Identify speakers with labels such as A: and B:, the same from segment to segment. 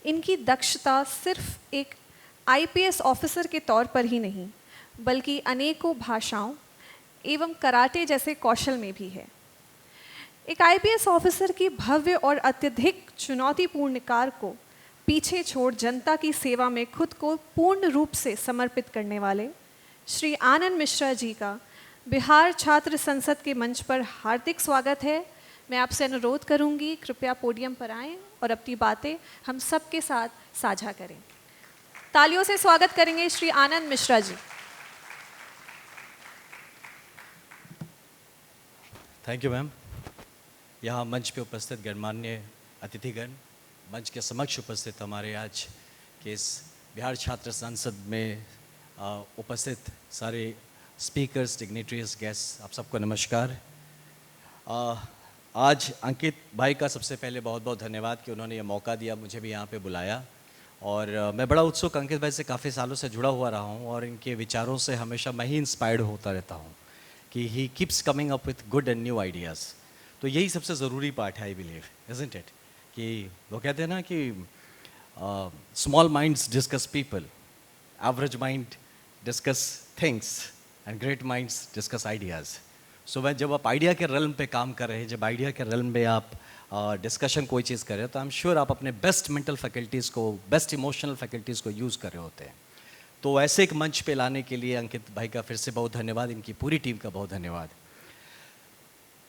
A: इनकी दक्षता सिर्फ एक आईपीएस ऑफिसर के तौर पर ही नहीं, बल्कि अनेकों भाषाओं एवं कराटे जैसे कौशल में भी है। एक आईपीएस ऑफिसर की भव्य और अत्यधिक चुनौतीपूर्ण कार्य को पीछे छोड़ जनता की सेवा में खुद को पूर्ण रूप से समर्पित करने वाले श्री आनंद मिश्रा जी का बिहार छात्र संसद के मंच पर हार्दिक स्वागत है। मैं आपसे अनुरोध करूंगी, कृपया पोडियम पर आएं और अपनी बातें हम सबके साथ साझा करें। तालियों से स्वागत करेंगे Shri Anand Mishra ji.
B: Thank you ma'am. यहाँ मंच पे उपस्थित गणमान्य अतिथिगण, मंच के समक्ष उपस्थित हमारे आज के इस बिहार छात्र संसद में उपस्थित सारे स्पीकर्स, डिग्नेटरीज, गेस्ट, आप सबको नमस्कार। आज अंकित भाई का सबसे पहले बहुत बहुत धन्यवाद कि उन्होंने ये मौका दिया, मुझे भी यहाँ पे बुलाया। और मैं बड़ा उत्सुक अंकित भाई से काफ़ी सालों से जुड़ा हुआ रहा हूँ और इनके विचारों से हमेशा मैं ही इंस्पायर्ड होता रहता हूँ कि he keeps coming up with good and new ideas. तो यही सबसे ज़रूरी पार्ट है, आई बिलीव, इज़न्ट इट, कि वो कहते हैं ना कि small minds discuss people, average mind discuss things and great minds discuss ideas. So वह जब आप आइडिया के रेल्म पे काम कर रहे हैं, जब आइडिया के रेल्म में आप डिस्कशन कोई चीज़ कर रहे हो, तो आई एम श्योर आप अपने बेस्ट मेंटल फैकल्टीज़ को, बेस्ट इमोशनल फैकल्टीज़ को यूज़ कर रहे होते हैं। तो ऐसे एक मंच पे लाने के लिए अंकित भाई का फिर से बहुत धन्यवाद, इनकी पूरी टीम का बहुत धन्यवाद।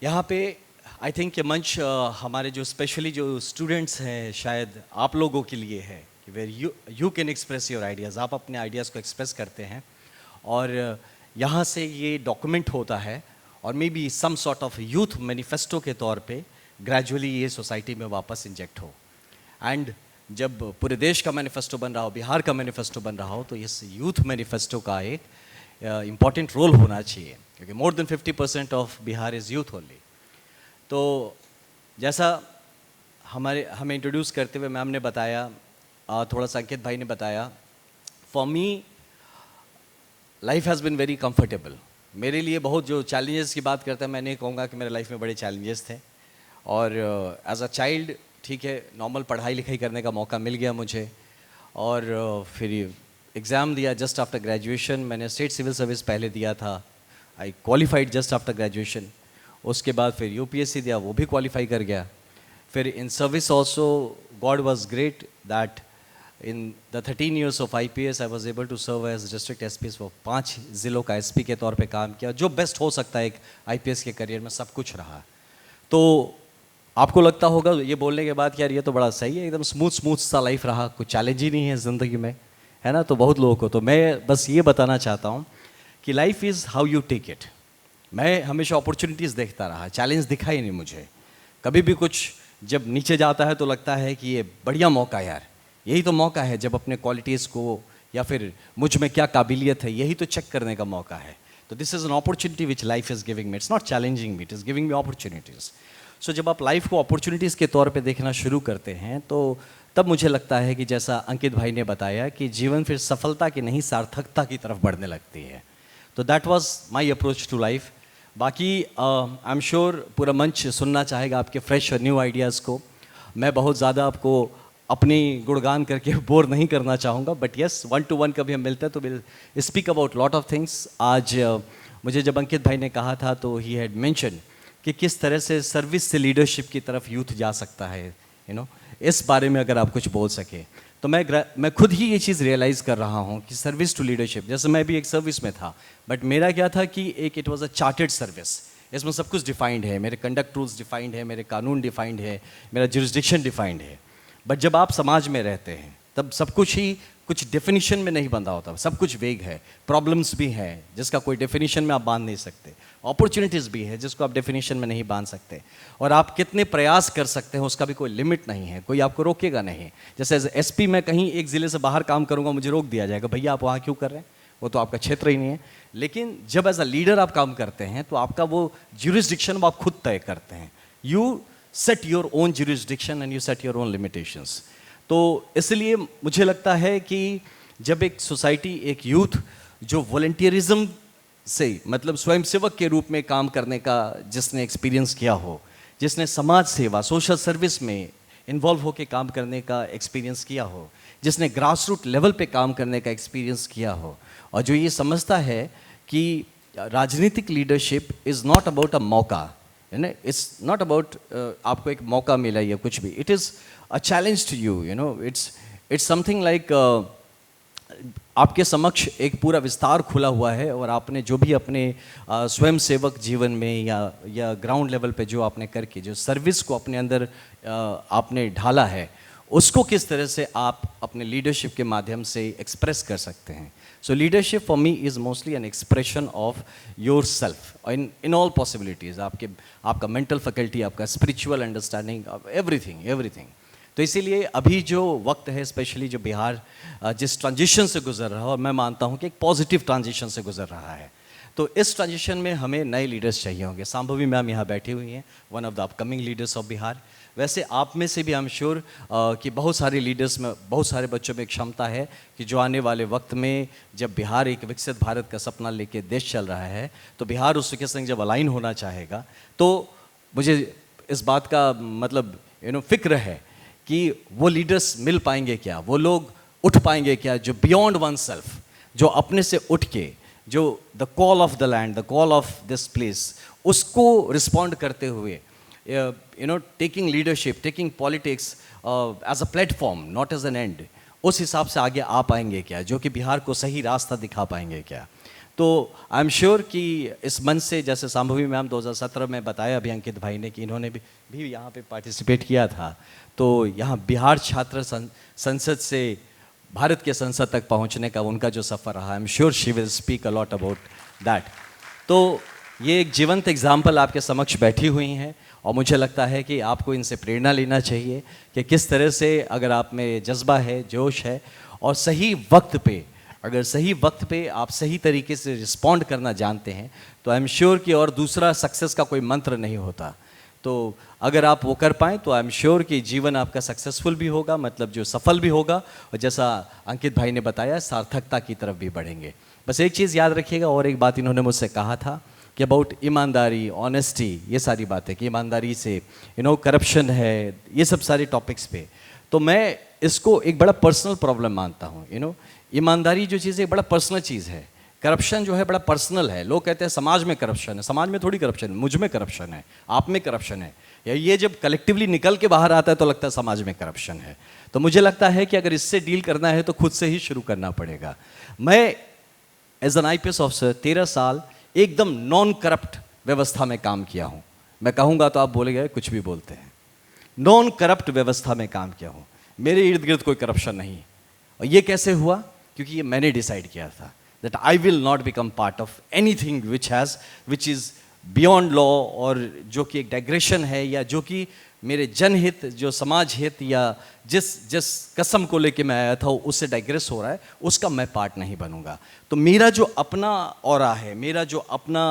B: यहाँ पे आई थिंक ये मंच हमारे जो स्पेशली जो स्टूडेंट्स हैं, शायद आप लोगों के लिए है कि where you can express your ideas, आप अपने आइडियाज़ को एक्सप्रेस करते हैं और यहाँ से ये डॉक्यूमेंट होता है और maybe some sort of youth manifesto के तौर पे ग्रेजुअली ये सोसाइटी में वापस इंजेक्ट हो। एंड जब पूरे देश का मैनिफेस्टो बन रहा हो, बिहार का मैनिफेस्टो बन रहा हो, तो इस यूथ मैनिफेस्टो का एक इम्पॉर्टेंट रोल होना चाहिए, क्योंकि more than 50% of Bihar is youth only. तो जैसा हमें इंट्रोड्यूस करते हुए मैम ने बताया, थोड़ा सा अंकित भाई ने बताया, for me life has been very comfortable. मेरे लिए बहुत जो चैलेंजेस की बात करते हैं, मैं नहीं कहूँगा कि मेरे लाइफ में बड़े चैलेंजेस थे। और एज अ चाइल्ड, ठीक है, नॉर्मल पढ़ाई लिखाई करने का मौका मिल गया मुझे और फिर एग्ज़ाम दिया जस्ट आफ्टर ग्रेजुएशन। मैंने स्टेट सिविल सर्विस पहले दिया था, आई क्वालिफाइड जस्ट आफ्टर ग्रेजुएशन। उसके बाद फिर यूपीएससी दिया, वो भी क्वालिफाई कर गया। फिर in service also God was great that in the 13 years of IPS I was able to serve as district SP for 5 ज़िलों का SP के तौर पे काम किया। जो बेस्ट हो सकता है एक IPS के करियर में, सब कुछ रहा। तो आपको लगता होगा ये बोलने के बाद कि यार ये तो बड़ा सही है, एकदम स्मूथ सा लाइफ रहा, कुछ चैलेंज ही नहीं है ज़िंदगी में, है ना। तो बहुत लोगों को, तो मैं बस ये बताना चाहता हूँ कि life is how you take it. मैं हमेशा अपॉर्चुनिटीज़ देखता रहा, चैलेंज दिखा ही नहीं मुझे कभी भी। कुछ जब नीचे जाता है तो लगता है कि ये बढ़िया मौका, यार यही तो मौका है, जब अपने क्वालिटीज़ को या फिर मुझ में क्या काबिलियत है, यही तो चेक करने का मौका है। तो this is an opportunity which life is giving me, it's not challenging me, it is giving me opportunities. So जब आप लाइफ को अपॉर्चुनिटीज़ के तौर पे देखना शुरू करते हैं, तो तब मुझे लगता है कि जैसा अंकित भाई ने बताया कि जीवन फिर सफलता की नहीं, सार्थकता की तरफ बढ़ने लगती है। तो that was my approach to life. बाकी आई एम श्योर पूरा मंच सुनना चाहेगा आपके फ्रेश और न्यू आइडियाज़ को। मैं बहुत ज़्यादा आपको अपनी गुणगान करके बोर नहीं करना चाहूँगा, बट यस, 1-to-1 कभी हम मिलते हैं तो will speak about lot of things. आज मुझे जब अंकित भाई ने कहा था तो ही हैड मेंशन कि किस तरह से सर्विस से लीडरशिप की तरफ यूथ जा सकता है, यू नो, इस बारे में अगर आप कुछ बोल सके। तो मैं खुद ही ये चीज़ रियलाइज़ कर रहा हूँ कि सर्विस टू लीडरशिप, जैसे मैं भी एक सर्विस में था, बट मेरा क्या था कि it was a chartered service. इसमें सब कुछ डिफाइंड है, मेरे कंडक्ट रूल्स डिफाइंड है, मेरे कानून डिफाइंड है, मेरा जुरिस्डिक्शन डिफाइंड है। बट जब आप समाज में रहते हैं तब सब कुछ ही कुछ डेफिनेशन में नहीं बंधा होता, सब कुछ वेग है। प्रॉब्लम्स भी हैं जिसका कोई डेफिनेशन में आप बांध नहीं सकते, अपॉर्चुनिटीज़ भी है जिसको आप डेफिनेशन में नहीं बांध सकते, और आप कितने प्रयास कर सकते हैं उसका भी कोई लिमिट नहीं है, कोई आपको रोकेगा नहीं। जैसे एज एसपी मैं कहीं एक ज़िले से बाहर काम करूँगा, मुझे रोक दिया जाएगा, भैया आप वहाँ क्यों कर रहे हैं, वो तो आपका क्षेत्र ही नहीं है। लेकिन जब एज अ लीडर आप काम करते हैं तो आपका वो ज्यूरिसडिक्शन वो आप खुद तय करते हैं। You set your own jurisdiction and you set your own limitations. तो इसलिए मुझे लगता है कि जब एक सोसाइटी, एक यूथ जो वॉलंटियरिज्म से, मतलब स्वयंसेवक के रूप में काम करने का जिसने एक्सपीरियंस किया हो, जिसने समाज सेवा, सोशल सर्विस में इन्वॉल्व होकर काम करने का एक्सपीरियंस किया हो, जिसने ग्रास रूट लेवल पे काम करने का एक्सपीरियंस किया हो, और जो ये समझता है कि राजनीतिक leadership is not about a मौका, है ना, इट्स नॉट अबाउट आपको एक मौका मिला या कुछ भी, it is a challenge to you, you know, it's something like आपके समक्ष एक पूरा विस्तार खुला हुआ है, और आपने जो भी अपने स्वयं सेवक जीवन में या ग्राउंड लेवल पे जो आपने करके जो सर्विस को अपने अंदर आपने ढाला है, उसको किस तरह से आप अपने लीडरशिप के माध्यम से एक्सप्रेस कर सकते हैं. सो leadership for me is mostly an expression of your self in all possibilities, आपका मेंटल फैकल्टी, आपका स्पिरिचुअल अंडरस्टैंडिंग, एवरीथिंग. तो इसीलिए अभी जो वक्त है, स्पेशली जो बिहार जिस ट्रांजिशन से गुजर रहा है, और मैं मानता हूँ कि एक पॉजिटिव ट्रांजिशन से गुजर रहा है, तो इस ट्रांजिशन में हमें नए लीडर्स चाहिए होंगे. सांभवी मैम यहाँ बैठी हुई हैं, one of the upcoming leaders of Bihar. वैसे आप में से भी आई एम श्योर कि बहुत सारे लीडर्स में, बहुत सारे बच्चों में एक क्षमता है कि जो आने वाले वक्त में जब बिहार एक विकसित भारत का सपना लेके देश चल रहा है, तो बिहार उसके संग जब अलाइन होना चाहेगा, तो मुझे इस बात का मतलब फिक्र है कि वो लीडर्स मिल पाएंगे क्या, वो लोग उठ पाएंगे क्या, जो बियॉन्ड वन सेल्फ, जो अपने से उठ के, जो the call of the land, the call of this place, उसको रिस्पॉन्ड करते हुए, taking leadership, taking politics as a platform, not as an end, उस हिसाब से आगे आ पाएंगे क्या, जो कि बिहार को सही रास्ता दिखा पाएंगे क्या. तो आई एम श्योर कि इस मंच से, जैसे सांभवी मैम 2017 में बताया अभी अंकित भाई ने कि इन्होंने भी यहाँ पे पार्टिसिपेट किया था, तो यहाँ बिहार छात्र संसद से भारत के संसद तक पहुँचने का उनका जो सफ़र रहा, आई am sure she will speak a lot about that. तो ये एक जीवंत एग्जाम्पल आपके समक्ष बैठी हुई हैं, और मुझे लगता है कि आपको इनसे प्रेरणा लेना चाहिए कि किस तरह से, अगर आप में जज्बा है, जोश है, और सही वक्त पे, अगर सही वक्त पे आप सही तरीके से रिस्पॉन्ड करना जानते हैं, तो आई एम श्योर कि और दूसरा सक्सेस का कोई मंत्र नहीं होता. तो अगर आप वो कर पाएँ तो आई एम श्योर कि जीवन आपका सक्सेसफुल भी होगा, मतलब जो सफल भी होगा, और जैसा अंकित भाई ने बताया, सार्थकता की तरफ भी बढ़ेंगे. बस एक चीज़ याद रखिएगा, और एक बात इन्होंने मुझसे कहा था कि अबाउट ईमानदारी, ऑनेस्टी, ये सारी बातें, कि ईमानदारी से करप्शन है, ये सब सारे टॉपिक्स पे, तो मैं इसको एक बड़ा पर्सनल प्रॉब्लम मानता हूँ. ईमानदारी जो चीज़ है बड़ा पर्सनल चीज़ है, करप्शन जो है बड़ा पर्सनल है. लोग कहते हैं समाज में करप्शन है, समाज में थोड़ी करप्शन है, मुझ में करप्शन है, आप में करप्शन है, या ये जब कलेक्टिवली निकल के बाहर आता है तो लगता है समाज में करप्शन है. तो मुझे लगता है कि अगर इससे डील करना है तो खुद से ही शुरू करना पड़ेगा. मैं एज एन IPS ऑफिसर 13 साल एकदम नॉन करप्ट व्यवस्था में काम किया हूँ. मैं कहूँगा तो आप बोलेंगे कुछ भी बोलते हैं. नॉन करप्ट व्यवस्था में काम किया हूँ, मेरे इर्द गिर्द कोई करप्शन नहीं. और ये कैसे हुआ? क्योंकि ये मैंने डिसाइड किया था that I will not become part of anything which is beyond law, और जो कि एक डाइग्रेशन है, या जो कि मेरे जनहित, जो समाज हित, या जिस कसम को लेके मैं आया था उससे डाइग्रेस हो रहा है, उसका मैं पार्ट नहीं बनूंगा. तो मेरा जो अपना ऑरा है, मेरा जो अपना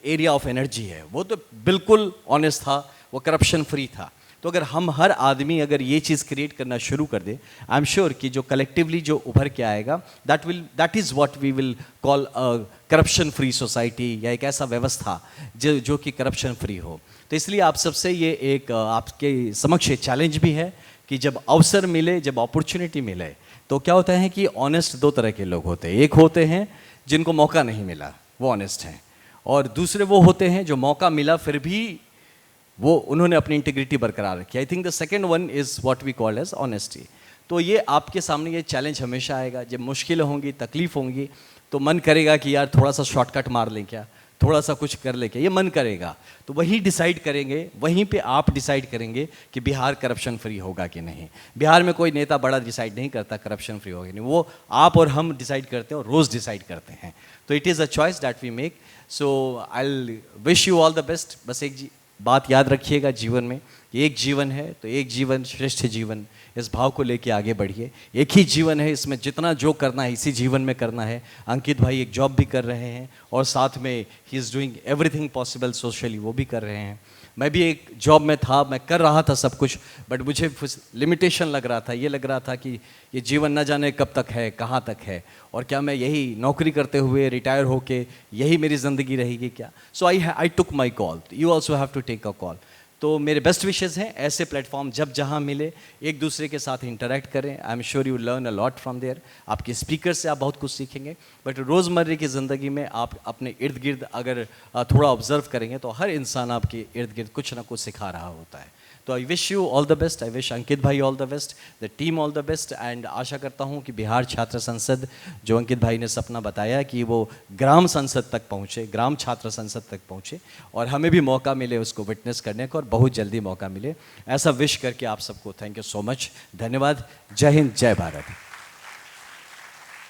B: एरिया ऑफ एनर्जी है, वो तो बिल्कुल ऑनेस्ट था, वो करप्शन फ्री था. तो अगर हम हर आदमी अगर ये चीज़ क्रिएट करना शुरू कर दे, आई एम श्योर कि जो कलेक्टिवली जो उभर के आएगा, that is what we will call a corruption free society, या एक ऐसा व्यवस्था जो कि करप्शन फ्री हो. तो इसलिए आप सबसे ये एक आपके समक्ष चैलेंज भी है कि जब अवसर मिले, जब अपॉर्चुनिटी मिले, तो क्या होता है कि ऑनेस्ट दो तरह के लोग होते हैं. एक होते हैं जिनको मौका नहीं मिला, वो ऑनेस्ट हैं, और दूसरे वो होते हैं जो मौका मिला फिर भी वो उन्होंने अपनी इंटीग्रिटी बरकरार रखी. I think the second one is what we call as honesty. तो ये आपके सामने ये चैलेंज हमेशा आएगा. जब मुश्किलें होंगी, तकलीफ होंगी, तो मन करेगा कि यार थोड़ा सा शॉर्टकट मार लें क्या, थोड़ा सा कुछ कर ले क्या, ये मन करेगा. तो वही डिसाइड करेंगे, वहीं पे आप डिसाइड करेंगे कि बिहार करप्शन फ्री होगा कि नहीं. बिहार में कोई नेता बड़ा डिसाइड नहीं करता करप्शन फ्री होगा कि नहीं, वो आप और हम डिसाइड करते हैं, और रोज़ डिसाइड करते हैं. तो it is a choice that we make. So I wish you all the best. बस एक बात याद रखिएगा जीवन में, एक जीवन है तो एक जीवन श्रेष्ठ जीवन, इस भाव को लेके आगे बढ़िए. एक ही जीवन है, इसमें जितना जो करना है इसी जीवन में करना है. अंकित भाई एक जॉब भी कर रहे हैं, और साथ में he is doing everything possible socially, वो भी कर रहे हैं. मैं भी एक जॉब में था, मैं कर रहा था सब कुछ, बट मुझे लिमिटेशन लग रहा था. ये लग रहा था कि ये जीवन न जाने कब तक है, कहाँ तक है, और क्या मैं यही नौकरी करते हुए रिटायर होके यही मेरी ज़िंदगी रहेगी क्या. So I took my call. You also have to take a call. तो मेरे बेस्ट विशेज़ हैं, ऐसे प्लेटफॉर्म जब जहाँ मिले एक दूसरे के साथ इंटरेक्ट करें। I am sure you learn a lot from there. आपके स्पीकर से आप बहुत कुछ सीखेंगे, बट रोज़मर्रा की ज़िंदगी में आप अपने इर्द गिर्द अगर थोड़ा ऑब्जर्व करेंगे तो हर इंसान आपके इर्द गिर्द कुछ ना कुछ सिखा रहा होता है। तो I wish you all the best, I wish Ankit भाई all the best, the team all the best, and आशा करता हूँ कि बिहार छात्र संसद जो अंकित भाई ने सपना बताया कि वो ग्राम संसद तक पहुँचे, ग्राम छात्र संसद तक पहुँचे, और हमें भी मौका मिले उसको विटनेस करने का, और बहुत जल्दी मौका मिले, ऐसा विश करके आप सबको थैंक यू सो मच, धन्यवाद। जय हिंद, जय भारत।